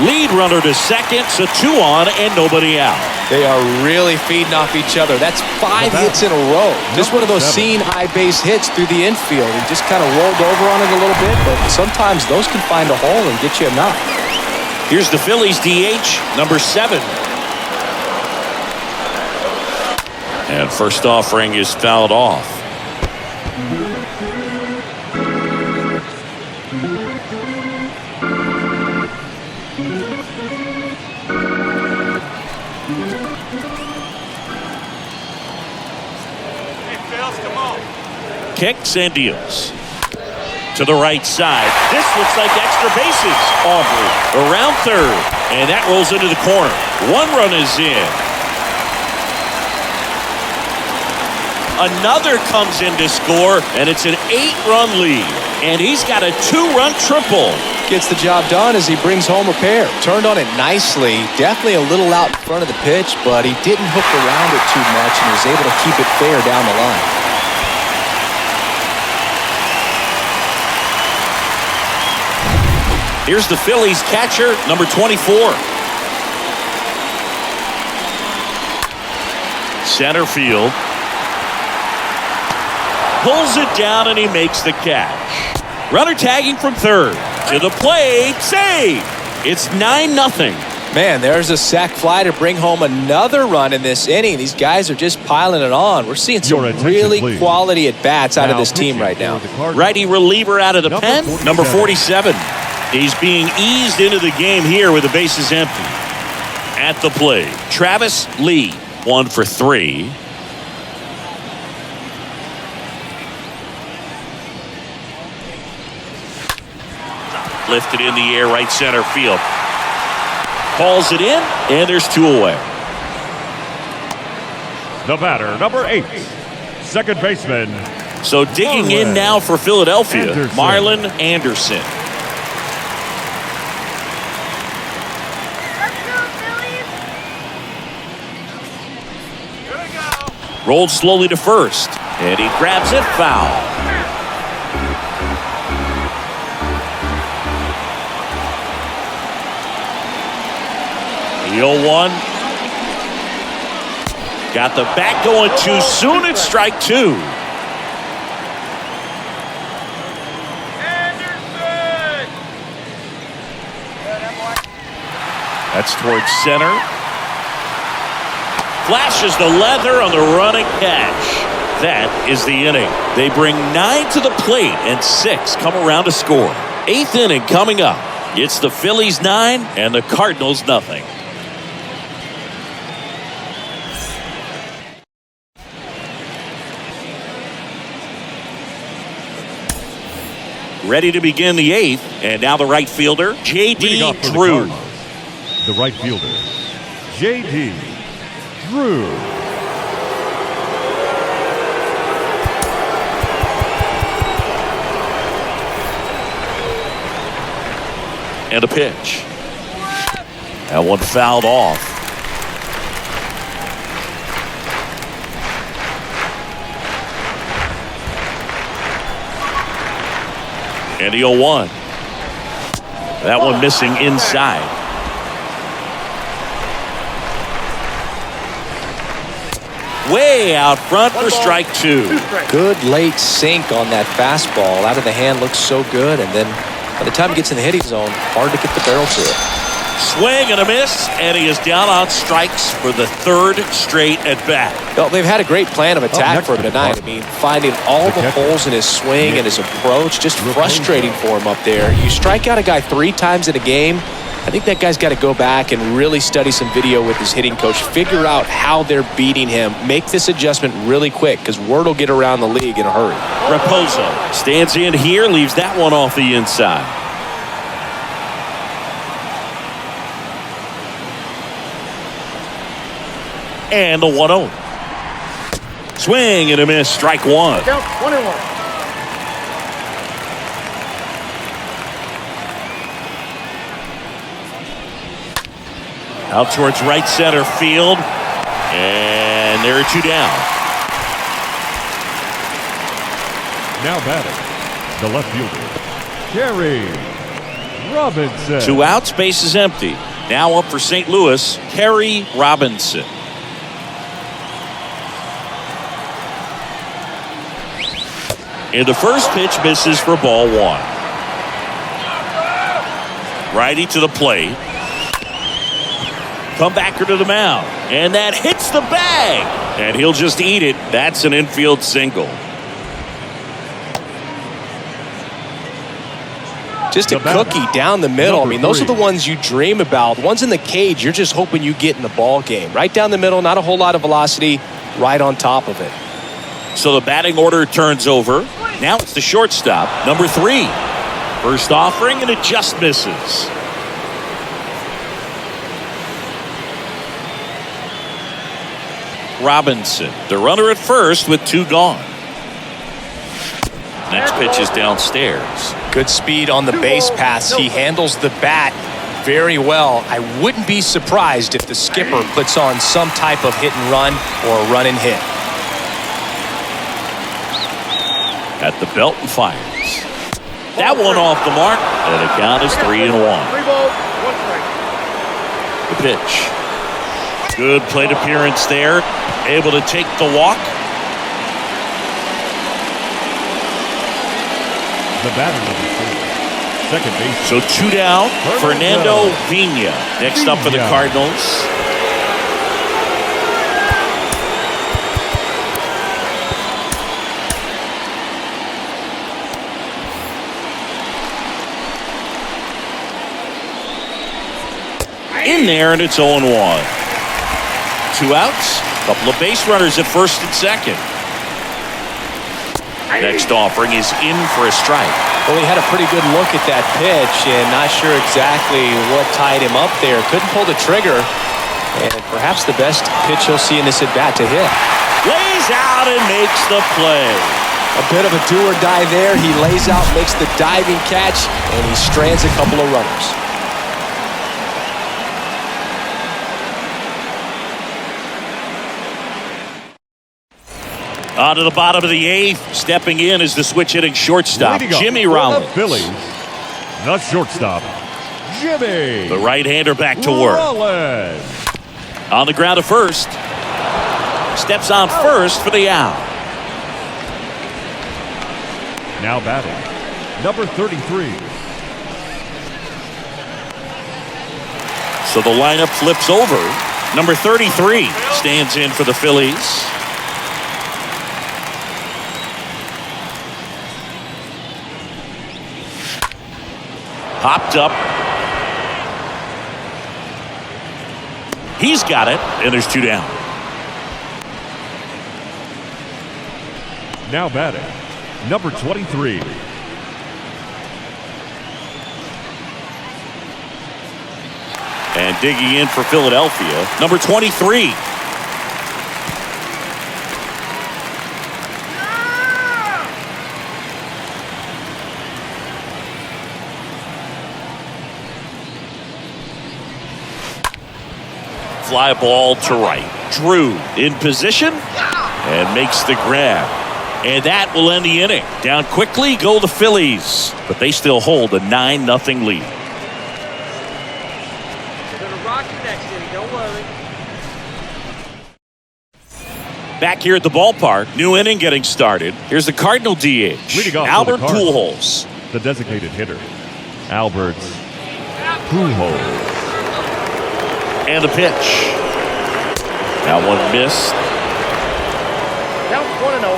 Lead runner to second, so 2 on and nobody out. They are really feeding off each other. That's 5 hits in a row. Just one of those seeing high base hits through the infield. He just kind of rolled over on it a little bit, but sometimes those can find a hole and get you a knock. Here's the Phillies DH, number 7. And first offering is fouled off. Kicks and deals. To the right side. This looks like extra bases. Aubrey around third. And that rolls into the corner. 1 run is in. Another comes in to score, and it's an 8-run lead. And he's got a 2-run triple. Gets the job done as he brings home a pair. Turned on it nicely. Definitely a little out in front of the pitch, but he didn't hook around it too much and was able to keep it fair down the line. Here's the Phillies catcher, number 24. Center field. Pulls it down and he makes the catch. Runner tagging from third. To the plate. Save. It's 9-0. Man, there's a sac fly to bring home another run in this inning. These guys are just piling it on. We're seeing some really quality at-bats out of this team right now. Righty reliever out of the pen, number 47. He's being eased into the game here with the bases empty. At the plate, Travis Lee, 1 for 3. Lifted in the air, right center field. Calls it in, and there's 2 away. The batter, number 8, second baseman. So digging in now for Philadelphia, Marlon Anderson. Rolled slowly to first, and he grabs it foul. The 0-1. Got the bat going too soon. It's strike 2. Anderson! That's towards center. Flashes the leather on the running catch. That is the inning. They bring 9 to the plate and 6 come around to score. 8th inning coming up. It's the Phillies 9 and the Cardinals nothing. Ready to begin the 8th, and now the right fielder, J.D. Drew. The right fielder, J.D. Drew. And a pitch. That one fouled off. And the 0-1. That one missing inside. Way out front for strike 2. Good late sink on that fastball. Out of the hand looks so good, and then by the time it gets in the hitting zone, hard to get the barrel to it. Swing and a miss, and he is down on strikes for the 3rd straight at bat. Well, they've had a great plan of attack for him tonight. I mean, finding all the holes in his swing and his approach, just frustrating for him up there. You strike out a guy 3 times in a game, I think that guy's got to go back and really study some video with his hitting coach, figure out how they're beating him, make this adjustment really quick, because word will get around the league in a hurry. Raposo stands in here, leaves that one off the inside. And the 1-0. Swing and a miss, strike 1. 1-1. Out towards right center field. And there are 2 down. Now batting, the left fielder, Kerry Robinson. 2 outs, base is empty. Now up for St. Louis, Kerry Robinson. And the first pitch misses for ball 1. Righty to the plate. Comebacker to the mound. And that hits the bag. And he'll just eat it. That's an infield single. Just a cookie down the middle. I mean, those are the ones you dream about. The ones in the cage, you're just hoping you get in the ball game. Right down the middle, not a whole lot of velocity, right on top of it. So the batting order turns over. Now it's the shortstop, number 3. First offering, and it just misses. Robinson, the runner at first with 2 gone. Next pitch is downstairs. Good speed on the base paths. He handles the bat very well. I wouldn't be surprised if the skipper puts on some type of hit and run or run and hit. At the belt and fires. That one off the mark, and the count is 3-1. 3 balls, 1 strike. The pitch. Good plate appearance there. Able to take the walk. The batter number 4, second base. So 2 down. Fernando Vina next up for the Cardinals. In there, and it's 0-1. 2 outs. Couple of base runners at first and second. Next offering is in for a strike. Well, he had a pretty good look at that pitch and not sure exactly what tied him up there. Couldn't pull the trigger, and perhaps the best pitch he'll see in this at-bat to hit. Lays out and makes the play. A bit of a do-or-die there. He lays out, makes the diving catch, and he strands a couple of runners. On to the bottom of the 8th. Stepping in is the switch hitting shortstop, Jimmy Rollins. Phillies, the shortstop, Jimmy. The right-hander back to work. Rollins. On the ground to first. Steps on first for the out. Now batting, number 33. So the lineup flips over. Number 33 stands in for the Phillies. Popped up. He's got it, and there's 2 down. Now batting, number 23. And digging in for Philadelphia, number 23. Fly ball to right. Drew in position and makes the grab. And that will end the inning. Down quickly go the Phillies, but they still hold a 9-0 lead. Gonna rock you next inning, don't worry. Back here at the ballpark, new inning getting started. Here's the Cardinal DH, Leading off Albert for the Cardinals, Pujols. the designated hitter, Albert Pujols. And the pitch. That one missed. Count 1-0.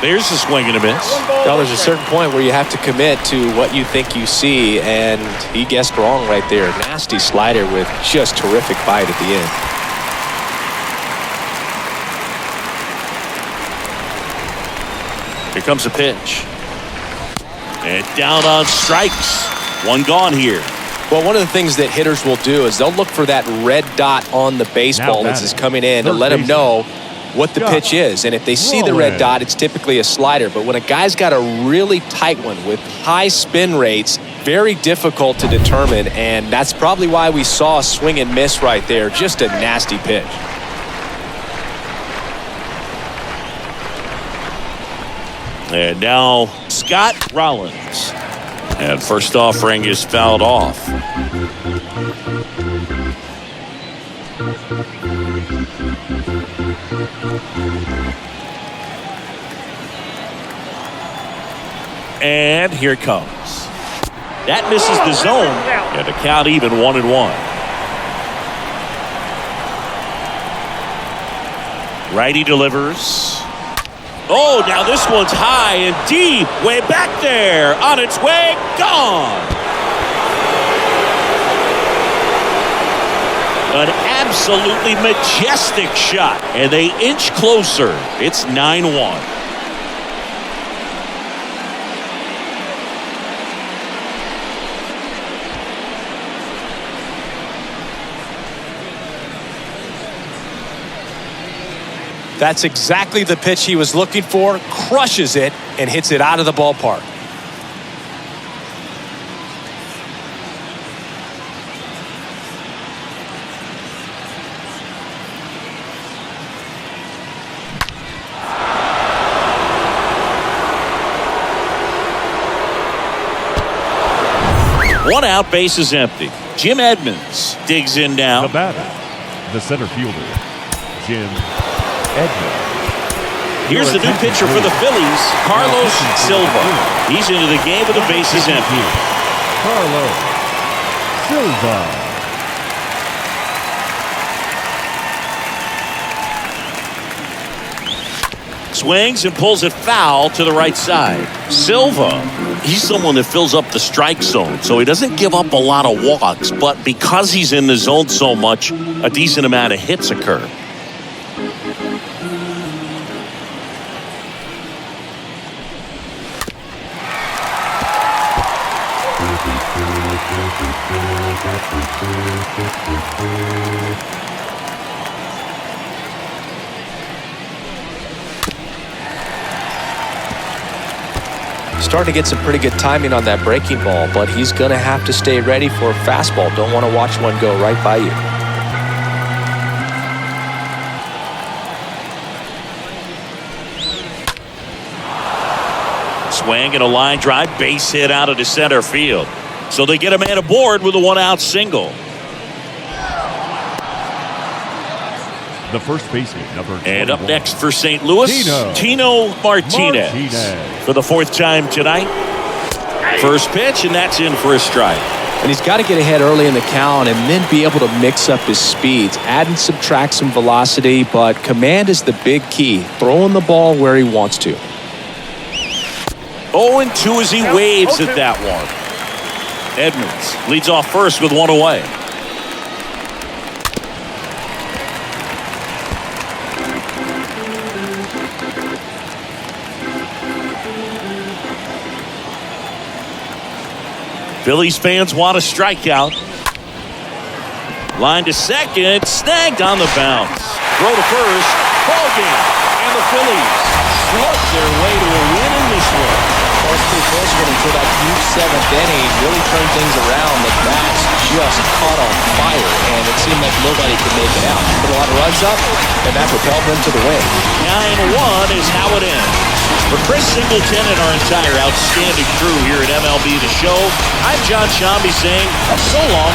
There's the swing and a miss. Well, there's a certain point where you have to commit to what you think you see, and he guessed wrong right there. Nasty slider with just terrific bite at the end. Here comes the pitch. And down on strikes. 1 gone here. Well, one of the things that hitters will do is they'll look for that red dot on the baseball as it's coming in to let them know what the pitch is. And if they see the red dot, it's typically a slider. But when a guy's got a really tight one with high spin rates, very difficult to determine. And that's probably why we saw a swing and miss right there. Just a nasty pitch. And now Scott Rollins. And first offering is fouled off. And here it comes. That misses the zone. And the count even 1-1. Righty delivers. Oh, now this one's high and deep, way back there, on its way, gone. An absolutely majestic shot, and they inch closer. It's 9-1. That's exactly the pitch he was looking for. Crushes it and hits it out of the ballpark. One out, base is empty. Jim Edmonds digs in now. The batter, the center fielder, Jim Edmonds. Here's the new pitcher for the Phillies, Carlos Silva. He's into the game with the bases empty. Carlos Silva. Swings and pulls it foul to the right side. Silva, he's someone that fills up the strike zone, so he doesn't give up a lot of walks, but because he's in the zone so much, a decent amount of hits occur. Starting to get some pretty good timing on that breaking ball, but he's going to have to stay ready for a fastball. Don't want to watch one go right by you. Swing and a line drive, base hit out of the center field. So they get a man aboard with a one-out single. The first baseman, number 21. And up next for St. Louis, Tino Martinez. For the fourth time tonight. First pitch, and that's in for a strike. And he's got to get ahead early in the count and then be able to mix up his speeds. Add and subtract some velocity, but command is the big key. Throwing the ball where he wants to. 0-2 as he waves at that one. Edmonds leads off first with one away. Phillies fans want a strikeout. Line to second, snagged on the bounce. Throw to first, ball game. And the Phillies slug their way to a win in this one. Those two pitchmen until that huge seventh inning really turned things around. The bats just caught on fire, and it seemed like nobody could make it out. Put a lot of runs up, and that propelled them to the win. 9-1 is how it ends. For Chris Singleton and our entire outstanding crew here at MLB The Show, I'm John Shambi saying so long.